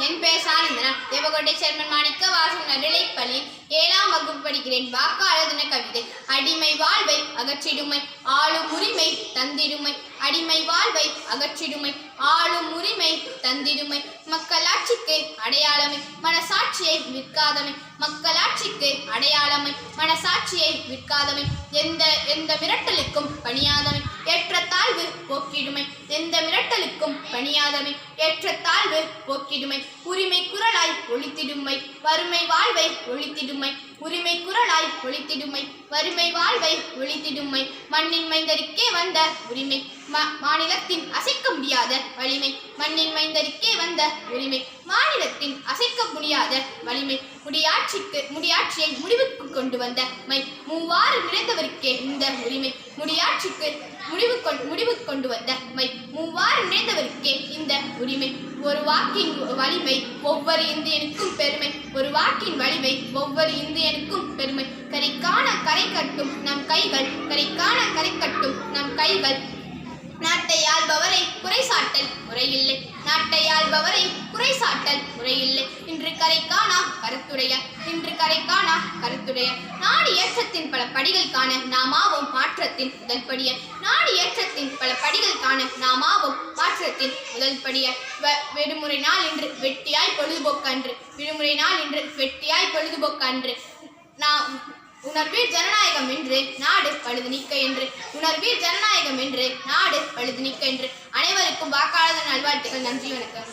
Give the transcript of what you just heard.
என் பெயர் சாலிந்தரன். தேவகோட்டை சேர்மன் மாணிக்க வாசன் நடுநிலைப்பள்ளியில் 7ஆம் வகுப்பு படிக்கிறேன். வாக்காளர் தின கவிதை. அடிமை வாழ்வை அகற்றிடுமை ஆளும் உரிமை தந்திடுமை. அடிமை வாழ்வை அகற்றிடுமை ஆளும் உரிமை தந்திடுமை. மக்களாட்சிக்கு அடையாளமை மனசாட்சியை விற்காதமை. மக்களாட்சிக்கு அடையாளமை மனசாட்சியை விற்காதமை. எந்த மிரட்டலுக்கும் பணியாதமை ஏற்றத்தாழ்வு போக்கிடுமை. எந்த மிரட்டலுக்கும் பணியாதமை ஏற்றத்தாழ்வு போக்கிடுமை. உரிமை குரலாய் ஒழித்திடுமை வறுமை வாழ்வை ஒழித்திடுமை. உரிமை குரலாய் ஒழித்திடுமை வறுமை வாழ்வை ஒழித்திடுமை. மண்ணின் மைந்தருக்கே வந்த உரிமை மாநிலத்தின் அசைக்க முடியாத வலிமை. மண்ணின் மைந்தருக்கே வந்த உரிமை மாநிலத்தின் அசைக்க முடியாத வலிமை. முடியாட்சியை முடிவுக்கு கொண்டு வந்த மை மூவாறு நிறைந்தவருக்கே இந்த உரிமை. முடியாட்சிக்கு முடிவு கொண்டு வந்த மை மூவாறு நிறைந்தவருக்கே இந்த உரிமை. ஒரு வாக்கின் வலிமை ஒவ்வொரு இந்தியனுக்கும் பெருமை. ஒரு வாக்கின் வலிமை ஒவ்வொரு இந்தியனுக்கும் பெருமை. கரைக்கான கரை கட்டும் நம் கைகள். கரைக்கான கரை கட்டும் நம் கைகள். நாட்டை ஆள்பவரை குறைசாட்டல் முறையில்லை. நாட்டை ஆள்பவரை குறைசாட்டல் முறையில்லை. இன்று கரைக்கானா கருத்துடைய. இன்று கரைக்கானா கருத்துடைய. நாடு ஏற்றத்தின் பல படிகள் காண நாமாவும் மாற்றத்தின் முதல் படிய. நாடு ஏற்றத்தின் பல படிகள் காண நாமாவும் மாற்றத்தின் முதல் படிய. விடுமுறை நாள் இன்று வெட்டியாய் பொழுதுபோக்கன்று. விடுமுறை நாள் இன்று வெட்டியாய் பொழுதுபோக்கன்று. உணர்வீர் ஜனநாயகம் என்று நாடு பழுது நீக்க என்று. உணர்வீர் ஜனநாயகம் என்று நாடு பழுது நீக்க என்று. அனைவருக்கும் வாக்காளர் நல்வாழ்த்துக்கள். நன்றி, வணக்கம்.